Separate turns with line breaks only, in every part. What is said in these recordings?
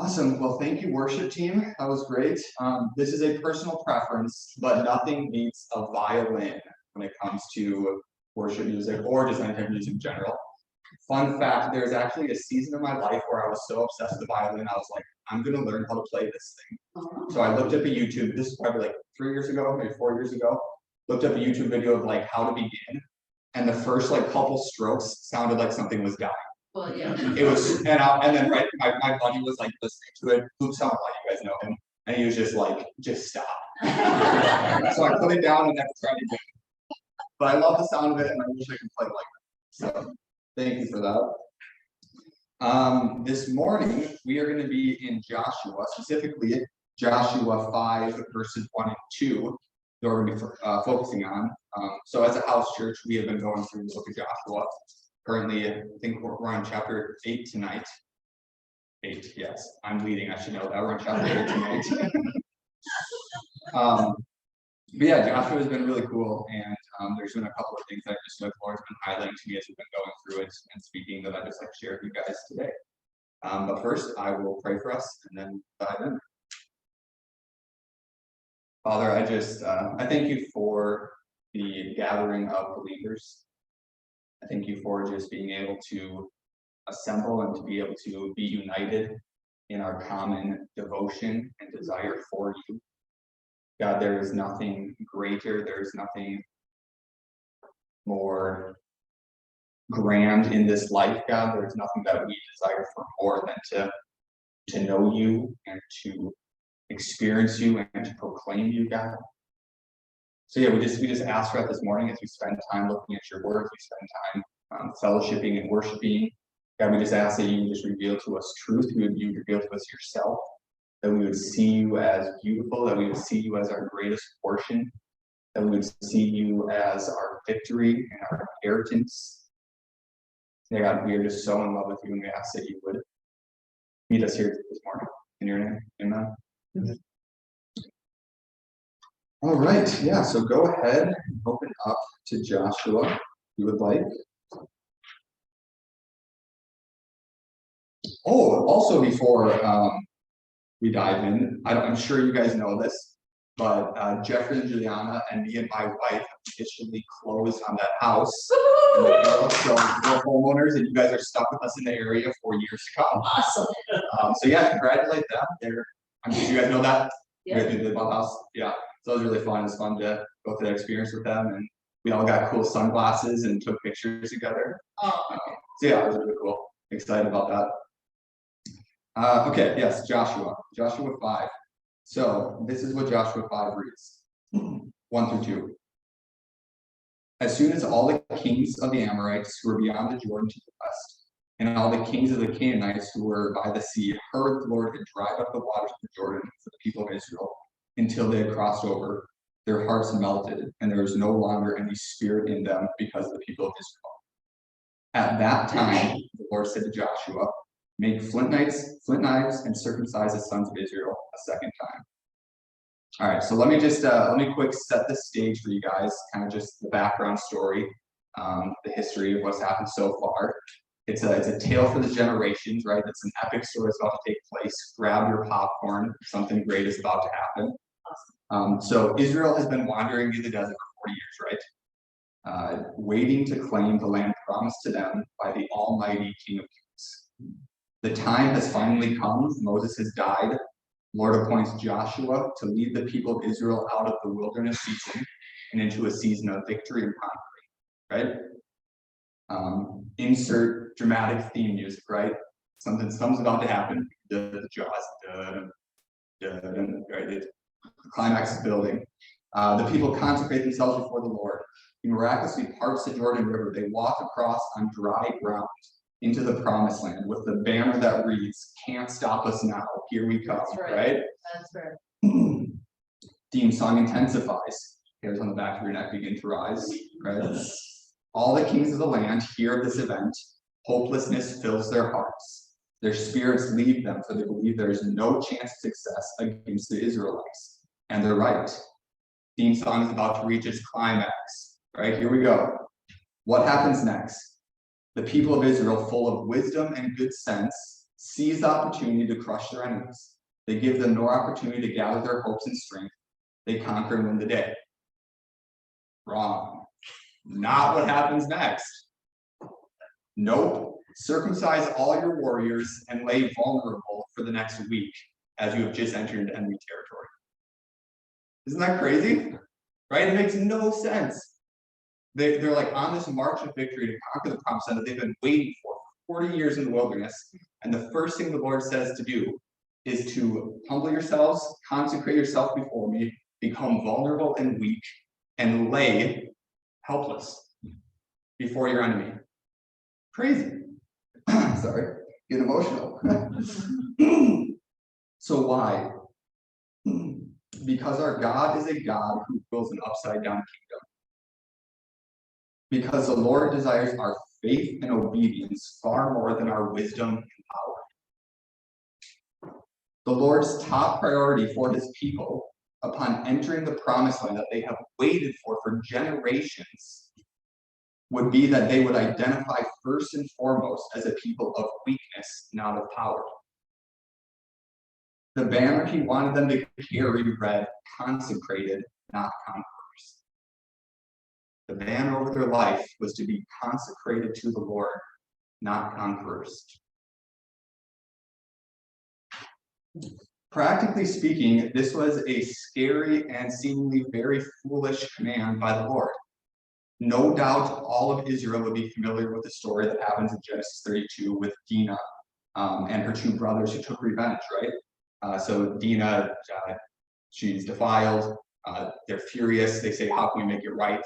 Awesome. Well, thank you, worship team. That was great. This is a personal preference, but nothing beats a violin when it comes to worship music or just any type of music in general. Fun fact, there's actually a season of my life where I was so obsessed with the violin, I was like, I'm going to learn how to play this thing. So I looked up a YouTube, this is probably like 3 years ago, maybe 4 years ago, looked up a YouTube video of like how to begin. And the first like couple strokes sounded like something was dying.
Well, yeah.
It was, and then right, my buddy was like listening to it. Luke Summerlight, you guys know him, and he was just like, just stop. So I put it down and next tried again. But I love the sound of it, and I wish I could play like that. So thank you for that. This morning we are going to be in Joshua, specifically Joshua 5 verses 1 and 2. That we're going to be focusing on. So as a house church, we have been going through the book of Joshua. Currently, I think we're on chapter 8 tonight. 8, yes. I'm leading, I should know that. We're on chapter 8 tonight. But yeah, Joshua has been really cool, and there's been a couple of things that I just like Lord's been highlighting to me as we've been going through it and speaking that I just like to share with you guys today. But first, I will pray for us and then dive in. Father, I thank you for the gathering of believers. I thank you for just being able to assemble and to be able to be united in our common devotion and desire for you. God, there is nothing greater, there's nothing more grand in this life, God. There's nothing that we desire for more than to know you and to experience you and to proclaim you, God. So yeah, we just ask for that this morning as we spend time looking at your word, we spend time fellowshipping and worshiping. God, we just ask that you would just reveal to us truth, you would reveal to us yourself, that we would see you as beautiful, that we would see you as our greatest portion, that we would see you as our victory and our inheritance. Yeah, God, we are just so in love with you, and we ask that you would meet us here this morning. In your name, amen. All right, yeah, so go ahead and open up to Joshua, if you would like. Oh, also before we dive in, I'm sure you guys know this, but Jeffrey and Juliana and me and my wife officially closed on that house. So we're homeowners, and you guys are stuck with us in the area for years to come.
Awesome.
So yeah, congratulate them. I'm sure you guys know that.
Yeah.
You guys knew about us. Yeah. So it was really fun. It was fun to go through that experience with them, and we all got cool sunglasses and took pictures together.
Oh.
So yeah, it was really cool. Excited about that. Okay, yes, Joshua 5. So this is what Joshua 5 reads, 1 through 2. As soon as all the kings of the Amorites who were beyond the Jordan to the west, and all the kings of the Canaanites who were by the sea heard the Lord had dried up the waters of the Jordan for the people of Israel until they had crossed over, their hearts melted, and there was no longer any spirit in them because of the people of Israel. At that time, the Lord said to Joshua, make flint knives and circumcise the sons of Israel a second time. All right, so let me quick set the stage for you guys, kind of just the background story, the history of what's happened so far. It's a tale for the generations, right? It's an epic story that's about to take place. Grab your popcorn, something great is about to happen. So Israel has been wandering in the desert for 40 years, right? Waiting to claim the land promised to them by the Almighty King of Kings. The time has finally come. Moses has died. Lord appoints Joshua to lead the people of Israel out of the wilderness season and into a season of victory and conquering, right? Insert dramatic theme music, right? Something's about to happen. The jaws, right? The climax is building. The people consecrate themselves before the Lord. He miraculously parts the Jordan River. They walk across on dry ground into the promised land with the banner that reads, "Can't stop us now, here we come." That's right?
That's right.
Theme song intensifies. Hairs on the back of your neck begin to rise, right? All the kings of the land hear of this event. Hopelessness fills their hearts. Their spirits leave them, for they believe there is no chance of success against the Israelites. And they're right. Theme song is about to reach its climax. Right, here we go. What happens next? The people of Israel, full of wisdom and good sense, seize the opportunity to crush their enemies. They give them no opportunity to gather their hopes and strength. They conquer and win the day. Wrong. Not what happens next. Nope. Circumcise all your warriors and lay vulnerable for the next week as you have just entered into enemy territory. Isn't that crazy? Right? It makes no sense. They're like on this march of victory to conquer the promised land that they've been waiting for 40 years in the wilderness. And the first thing the Lord says to do is to humble yourselves, consecrate yourself before me, become vulnerable and weak, and lay helpless before your enemy. Crazy. Sorry, get emotional. So why? Because our God is a God who builds an upside down kingdom. Because the Lord desires our faith and obedience far more than our wisdom and power. The Lord's top priority for his people upon entering the promised land that they have waited for generations would be that they would identify first and foremost as a people of weakness, not of power. The banner he wanted them to carry read, consecrated, not conquerors. The banner over their life was to be consecrated to the Lord, not conquerors. Practically speaking, this was a scary and seemingly very foolish command by the Lord. No doubt all of Israel would be familiar with the story that happens in Genesis 32 with Dinah and her two brothers who took revenge, right? So Dinah, she's defiled. They're furious. They say, how can we make it right?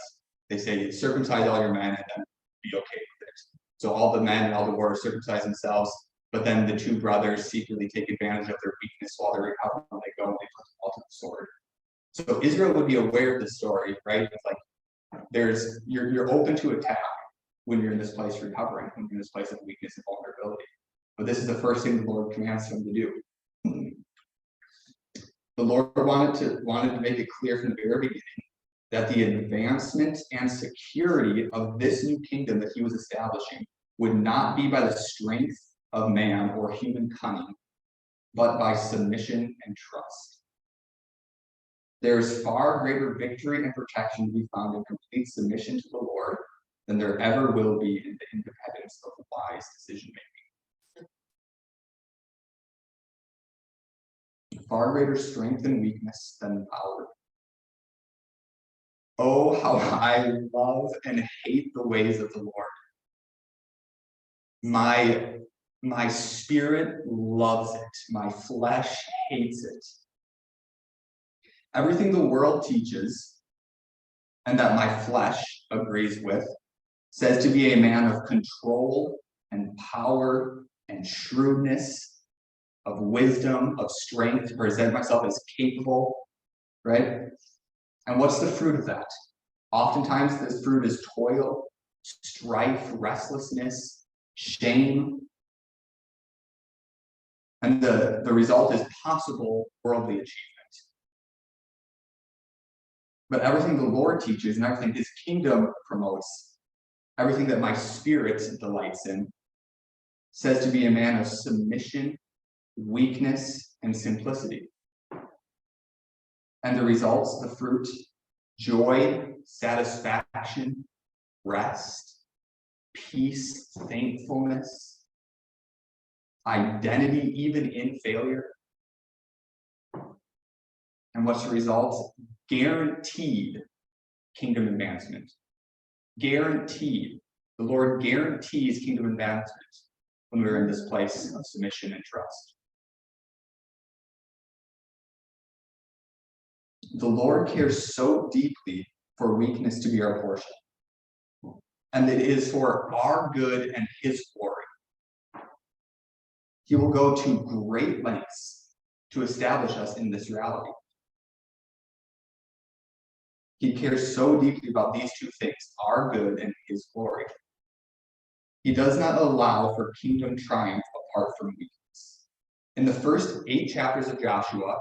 They say, circumcise all your men and then be okay with it. So all the men and all the warriors circumcise themselves, but then the two brothers secretly take advantage of their weakness while they're recovering. They go and they put them all to the sword. So Israel would be aware of the story, right? It's like you're open to attack when you're in this place recovering, when you're in this place of weakness and vulnerability. But this is the first thing the Lord commands them to do. The Lord wanted to make it clear from the very beginning that the advancement and security of this new kingdom that he was establishing would not be by the strength of man or human cunning, but by submission and trust. There is far greater victory and protection to be found in complete submission to the Lord than there ever will be in the independence of wise decision making. Far greater strength and weakness than power. Oh, how I love and hate the ways of the Lord. My spirit loves it. My flesh hates it. Everything the world teaches, and that my flesh agrees with, says to be a man of control and power and shrewdness, of wisdom, of strength, to present myself as capable, right? And what's the fruit of that? Oftentimes this fruit is toil, strife, restlessness, shame. And the result is possible worldly achievement. But everything the Lord teaches and everything his kingdom promotes, everything that my spirit delights in, says to be a man of submission, weakness, and simplicity. And the results, the fruit, joy, satisfaction, rest, peace, thankfulness, identity, even in failure. And what's the result? Guaranteed kingdom advancement. Guaranteed. The Lord guarantees kingdom advancement when we're in this place of submission and trust. The Lord cares so deeply for weakness to be our portion. And it is for our good and his glory. He will go to great lengths to establish us in this reality. He cares so deeply about these two things, our good and his glory. He does not allow for kingdom triumph apart from weakness. In the first 8 chapters of Joshua,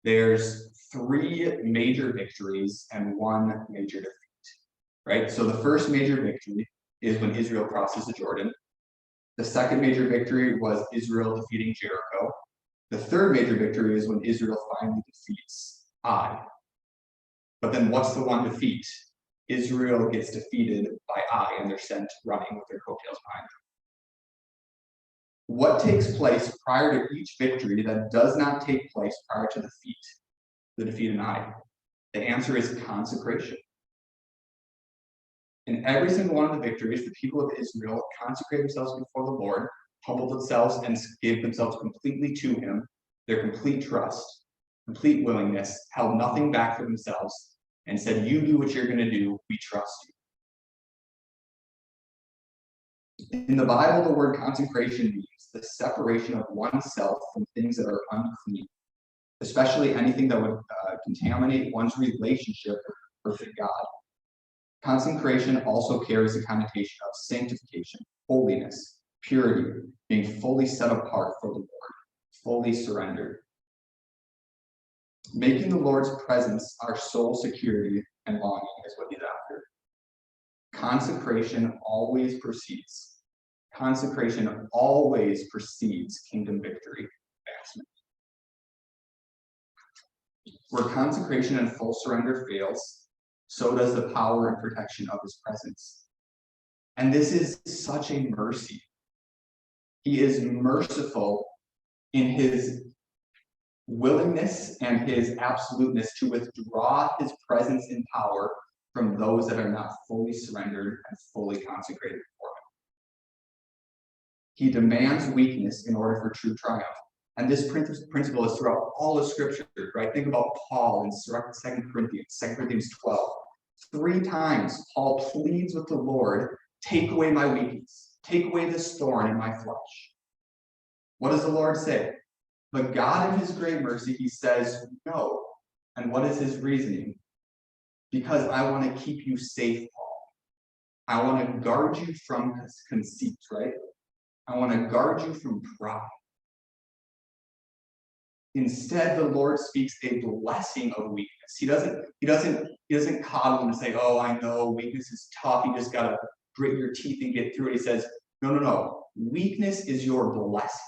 there's 3 major victories and 1 major defeat, right? So the first major victory is when Israel crosses the Jordan. The second major victory was Israel defeating Jericho. The third major victory is when Israel finally defeats Ai. But then what's the one defeat? Israel gets defeated by Ai, and they're sent running with their coattails behind them. What takes place prior to each victory that does not take place prior to the defeat in Ai? The answer is consecration. In every single one of the victories, the people of Israel consecrated themselves before the Lord, humbled themselves, and gave themselves completely to him, their complete trust, complete willingness, held nothing back for themselves, and said, you do what you're going to do, we trust you. In the Bible, the word consecration means the separation of oneself from things that are unclean, especially anything that would contaminate one's relationship with perfect God. Consecration also carries a connotation of sanctification, holiness, purity, being fully set apart for the Lord, fully surrendered. Making the Lord's presence our sole security and longing is what he's after. Consecration always precedes kingdom victory advancement. Where consecration and full surrender fails, so does the power and protection of his presence. And this is such a mercy. He is merciful in his willingness and his absoluteness to withdraw his presence and power from those that are not fully surrendered and fully consecrated before him. He demands weakness in order for true triumph. And this principle is throughout all of Scripture, right? Think about Paul in 2 Corinthians 12. 3 times, Paul pleads with the Lord, take away my weakness, take away this thorn in my flesh. What does the Lord say? But God, in his great mercy, he says no. And what is his reasoning? Because I want to keep you safe, Paul. I want to guard you from conceit, right? I want to guard you from pride. Instead, the Lord speaks a blessing of weakness. He doesn't coddle and say, oh, I know weakness is tough. You just gotta grit your teeth and get through it. He says, no. Weakness is your blessing.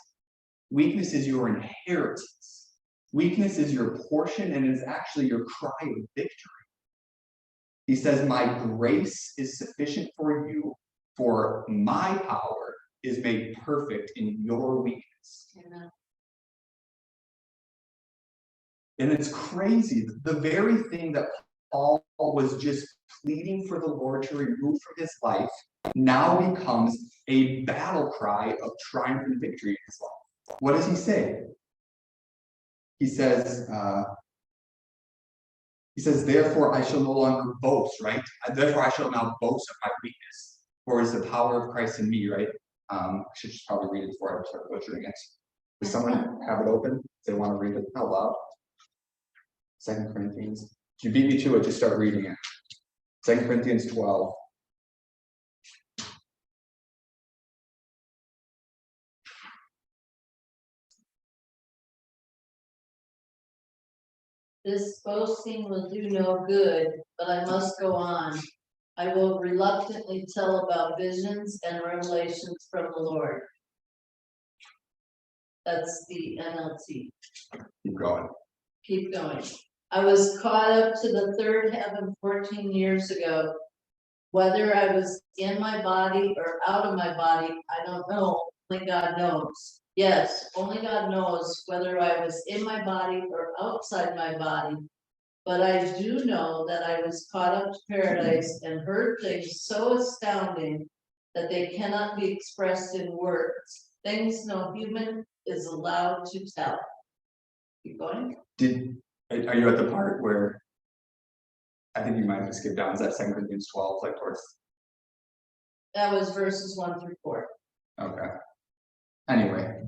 Weakness is your inheritance. Weakness is your portion and is actually your cry of victory. He says, my grace is sufficient for you, for my power is made perfect in your weakness. Amen. And it's crazy. The very thing that Paul was just pleading for the Lord to remove from his life now becomes a battle cry of triumph and victory in his life. What does he say? He says, therefore I shall no longer boast, right? Therefore I shall now boast of my weakness, for it is the power of Christ in me, right? I should just probably read it before I start butchering it. Does someone have it open? If they want to read it out loud. 2 Corinthians. If you beat me to it, just start reading it. 2 Corinthians 12.
This boasting will do no good, but I must go on. I will reluctantly tell about visions and revelations from the Lord. That's the NLT. Keep going. I was caught up to the third heaven 14 years ago. Whether I was in my body or out of my body, I don't know. Only God knows. Yes, only God knows whether I was in my body or outside my body. But I do know that I was caught up to paradise and heard things so astounding that they cannot be expressed in words. Things no human is allowed to tell. Keep going.
Are you at the part where I think you might have skipped down? Is that 2 Corinthians 12, like towards?
That was verses 1 through 4.
Okay. Anyway.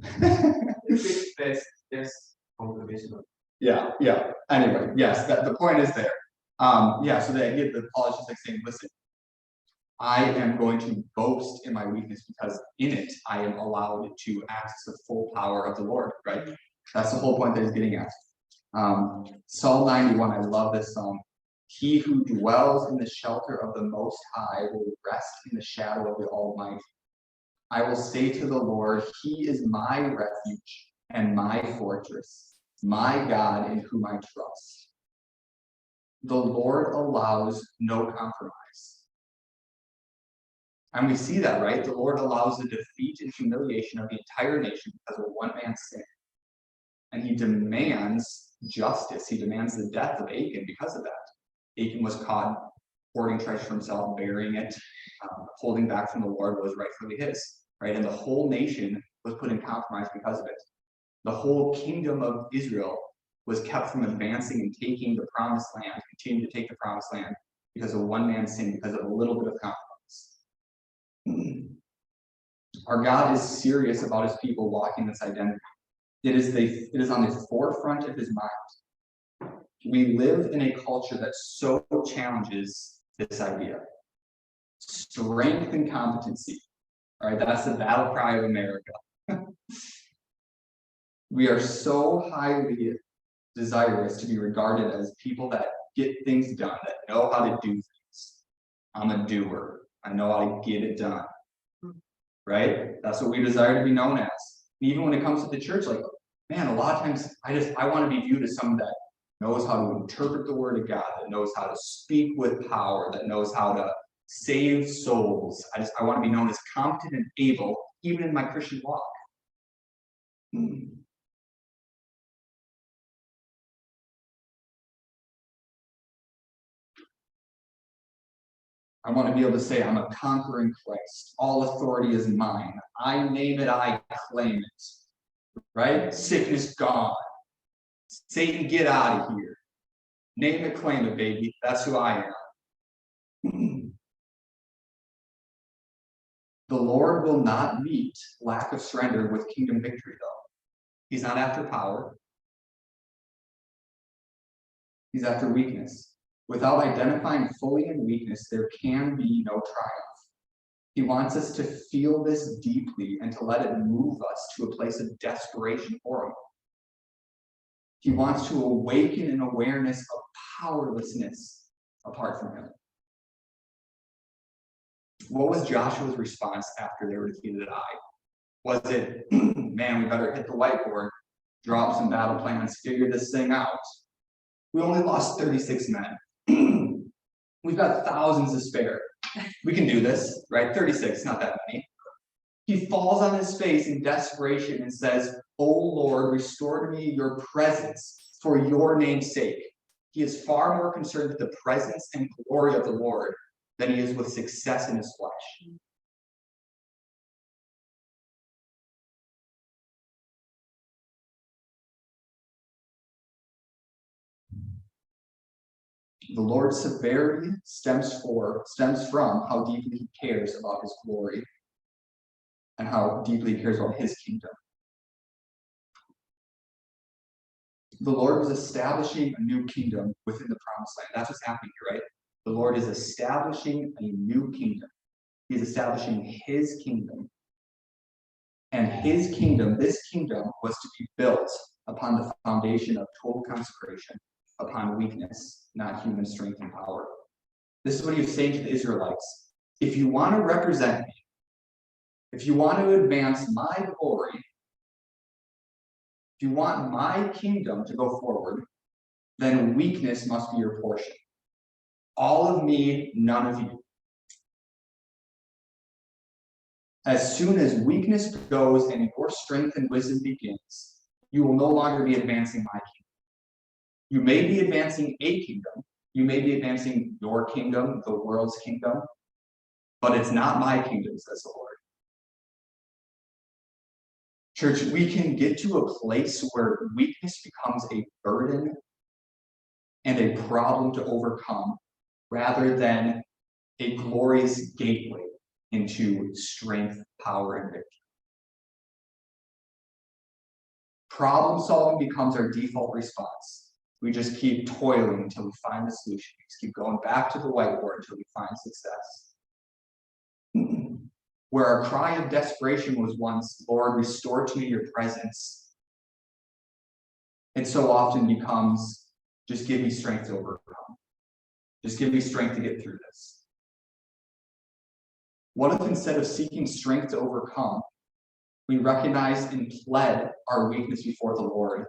Yeah. Anyway, yes, the point is there. So the idea that Paul is just like saying, listen, I am going to boast in my weakness because in it I am allowed to access the full power of the Lord, right? That's the whole point that he's getting at. Psalm 91, I love this psalm. He who dwells in the shelter of the Most High will rest in the shadow of the Almighty. I will say to the Lord, He is my refuge and my fortress, my God in whom I trust. The Lord allows no compromise. And we see that, right? The Lord allows the defeat and humiliation of the entire nation because of one man's sin. And he demands justice. He demands the death of Achan because of that. Achan was caught hoarding treasure for himself, burying it, holding back from the Lord what was rightfully his, right? And the whole nation was put in compromise because of it. The whole kingdom of Israel was kept from advancing and taking the promised land, continuing to take the promised land because of one man's sin, because of a little bit of compromise. Our God is serious about his people walking this identity. It is on the forefront of his mind. We live in a culture that so challenges this idea. Strength and competency. All right, that's the battle cry of America. We are so highly desirous to be regarded as people that get things done, that know how to do things. I'm a doer. I know how to get it done. Right? That's what we desire to be known as. Even when it comes to the church, like, man, a lot of times I want to be viewed as someone that knows how to interpret the word of God, that knows how to speak with power, that knows how to save souls. I want to be known as competent and able, even in my Christian walk. I want to be able to say, I'm a conquering Christ. All authority is mine. I name it, I claim it. Right? Sickness gone. Satan, get out of here. Name it, claim it, baby. That's who I am. The Lord will not meet lack of surrender with kingdom victory, though. He's not after power. He's after weakness. Without identifying fully in weakness, there can be no triumph. He wants us to feel this deeply and to let it move us to a place of desperation for him. He wants to awaken an awareness of powerlessness apart from him. What was Joshua's response after they were defeated at Ai? Was it, man, we better hit the whiteboard, draw up some battle plans, figure this thing out? We only lost 36 men. We've got thousands to spare. We can do this, right? 36, not that many. He falls on his face in desperation and says, "O Lord, restore to me your presence for your name's sake." He is far more concerned with the presence and glory of the Lord than he is with success in his flesh. The Lord's severity stems from how deeply he cares about his glory and how deeply he cares about his kingdom. The Lord was establishing a new kingdom within the promised land. That's what's happening here, right? The Lord is establishing a new kingdom. He's establishing his kingdom. And his kingdom, this kingdom, was to be built upon the foundation of total consecration, upon weakness, not human strength and power. This is what he was saying to the Israelites. If you want to represent me, if you want to advance my glory, if you want my kingdom to go forward, then weakness must be your portion. All of me, none of you. As soon as weakness goes and your strength and wisdom begins, you will no longer be advancing my kingdom. You may be advancing a kingdom. You may be advancing your kingdom, the world's kingdom, but it's not my kingdom, says the Lord. Church, we can get to a place where weakness becomes a burden and a problem to overcome rather than a glorious gateway into strength, power, and victory. Problem solving becomes our default response. We just keep toiling until we find the solution. We just keep going back to the whiteboard until we find success. Where our cry of desperation was once, "Lord, restore to me your presence," it so often becomes, "Just give me strength to overcome. Just give me strength to get through this." What if instead of seeking strength to overcome, we recognized and pled our weakness before the Lord,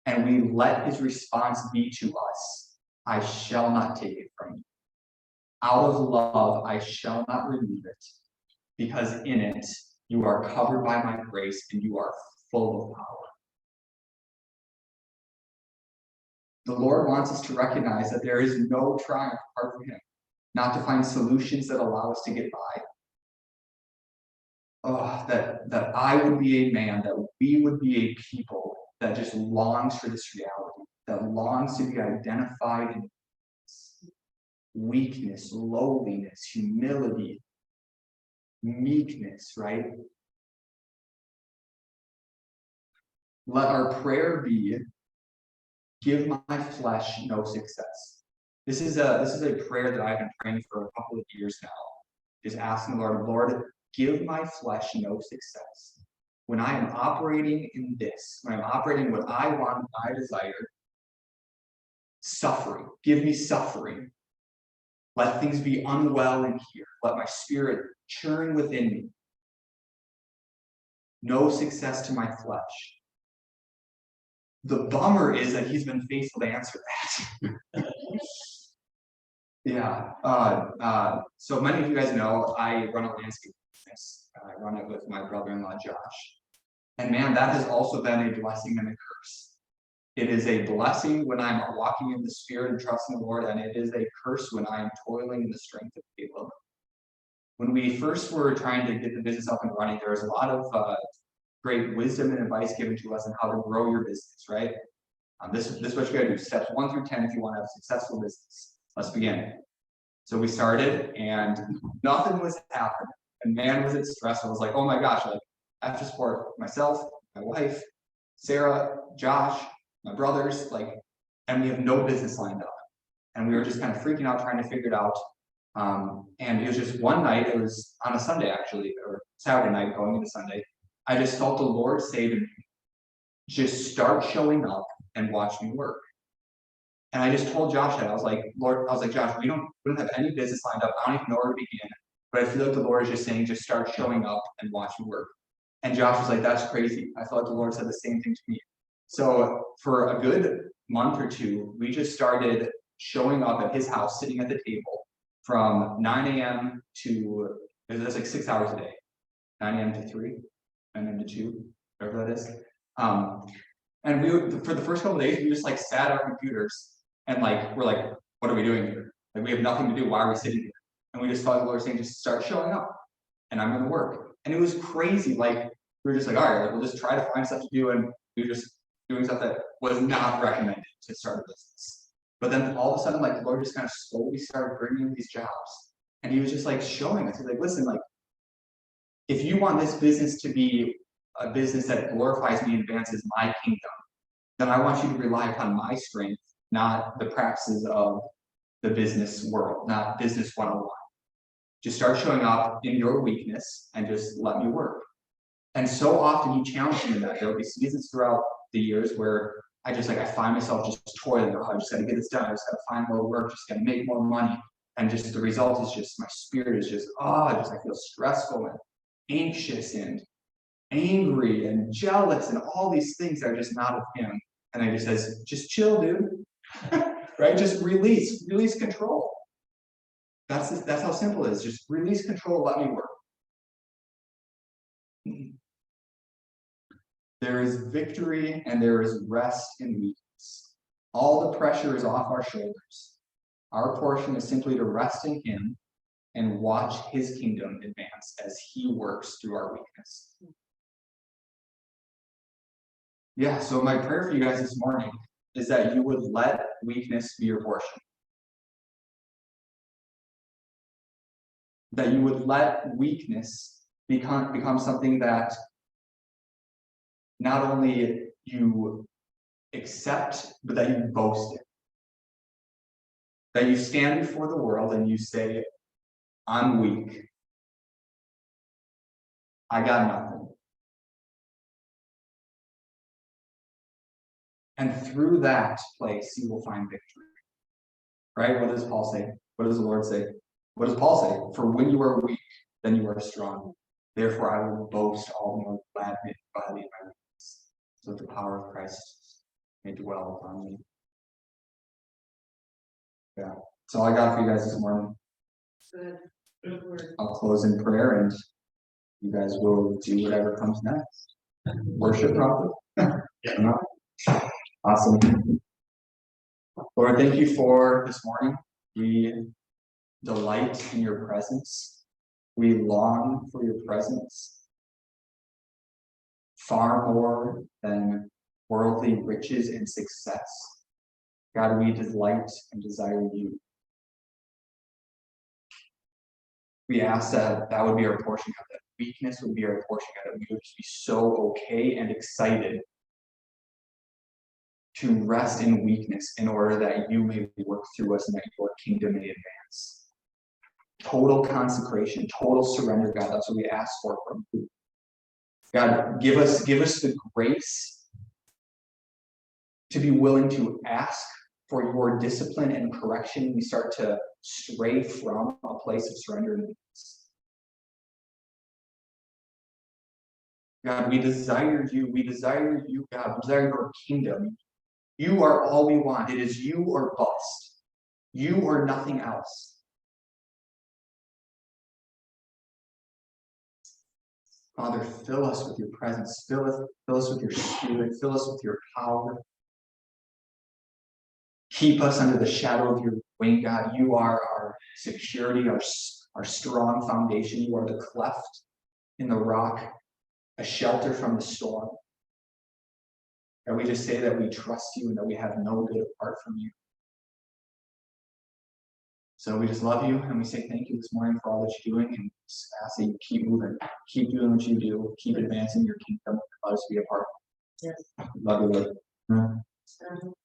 and we let his response be to us, I shall not take it from you. Out of love, I shall not remove it, because in it, you are covered by my grace and you are full of power. The Lord wants us to recognize that there is no triumph apart from him, not to find solutions that allow us to get by. Oh, that I would be a man, that we would be a people that just longs for this reality, that longs to be identified in weakness, lowliness, humility, meekness, right? Let our prayer be, give my flesh no success. This is a prayer that I've been praying for a couple of years now. Just asking the Lord, give my flesh no success. When I am operating in this, when I'm operating what I want, I desire, suffering, give me suffering. Let things be unwell in here. Let my spirit churn within me. No success to my flesh. The bummer is that he's been faithful to answer that. Yeah. So many of you guys know I run a landscape business. I run it with my brother-in-law, Josh. And man, that has also been a blessing and a curse. It is a blessing when I'm walking in the Spirit and trusting the Lord, and it is a curse when I am toiling in the strength of Caleb. When we first were trying to get the business up and running, there was a lot of great wisdom and advice given to us on how to grow your business, right? This is what you gotta do, steps 1 through 10 if you want to have a successful business. Let's begin. So we started and nothing was happening. And man, was it stressful. I was like, oh my gosh, like I have to support myself, my wife, Sarah, Josh, my brothers, like, and we have no business lined up. And we were just kind of freaking out, trying to figure it out. And it was just one night, it was on a Sunday actually, or Saturday night going into Sunday. I just felt the Lord say to me, just start showing up and watch me work. And I just told Josh that. I was like, Lord, Josh, we don't have any business lined up. I don't even know where to begin. But I feel like the Lord is just saying, just start showing up and watch me work. And Josh was like, that's crazy. I felt like the Lord said the same thing to me. So for a good month or two, we just started showing up at his house, sitting at the table from 9 a.m. to, it was like 6 hours a day, 9 a.m. to 3, 9 a.m. to 2, whatever that is. And we would, for the first couple of days, we just like sat at our computers and like, we're like, what are we doing here? Like we have nothing to do. Why are we sitting here? And we just felt the Lord saying, just start showing up and I'm going to work. And it was crazy. Like we were just like, all right, like, we'll just try to find stuff to do. And we were just doing stuff that was not recommended to start a business. But then all of a sudden, like the Lord just kind of slowly started bringing these jobs. And he was just like showing us, he's like, listen, like, if you want this business to be a business that glorifies me and advances my kingdom, then I want you to rely upon my strength, not the practices of the business world, not business 101. Just start showing up in your weakness and just let me work. And so often he challenged me in that. There will be seasons throughout the years where I find myself just toiling. Oh, I just got to get this done. I just got to find more work, just got to make more money. And just the result is just my spirit is just, I feel stressful and anxious and angry and jealous and all these things that are just not of him. And I just says, just chill, dude. Right? Just release control. That's how simple it is. Just release control, let me work. There is victory and there is rest in weakness. All the pressure is off our shoulders. Our portion is simply to rest in him and watch his kingdom advance as he works through our weakness. Yeah, so my prayer for you guys this morning is that you would let weakness be your portion. That you would let weakness become something that not only you accept, but that you boast in. That you stand before the world and you say, I'm weak. I got nothing. And through that place, you will find victory. Right? What does Paul say? What does the Lord say? What does Paul say? For when you are weak, then you are strong. Therefore I will boast all the more gladly in my weakness, so that the power of Christ may dwell upon me. Yeah, that's all I got for you guys this morning.
Good. Good word.
I'll close in prayer and you guys will do whatever comes next. Worship probably. Yeah. Awesome. Lord, thank you for this morning. We delight in your presence. We long for your presence far more than worldly riches and success. God, we delight and desire you. We ask that that would be our portion, God, that weakness would be our portion, God, that we would just be so okay and excited to rest in weakness in order that you may work through us and that your kingdom may advance. Total consecration, total surrender, God, that's what we ask for from you. God, give us the grace to be willing to ask for your discipline and correction. We start to stray from a place of surrender and weakness. God, we desire you. We desire you, God. We desire your kingdom. You are all we want. It is you or bust. You or nothing else. Father, fill us with your presence. Fill us with your spirit. Fill us with your power. Keep us under the shadow of your wing, God. You are our security, our strong foundation. You are the cleft in the rock, a shelter from the storm. And we just say that we trust you and that we have no good apart from you. So we just love you and we say thank you this morning for all that you're doing, and just ask that you keep moving, keep doing what you do, keep advancing your kingdom, allow us to be a part.
Yes.
Love you, Lord.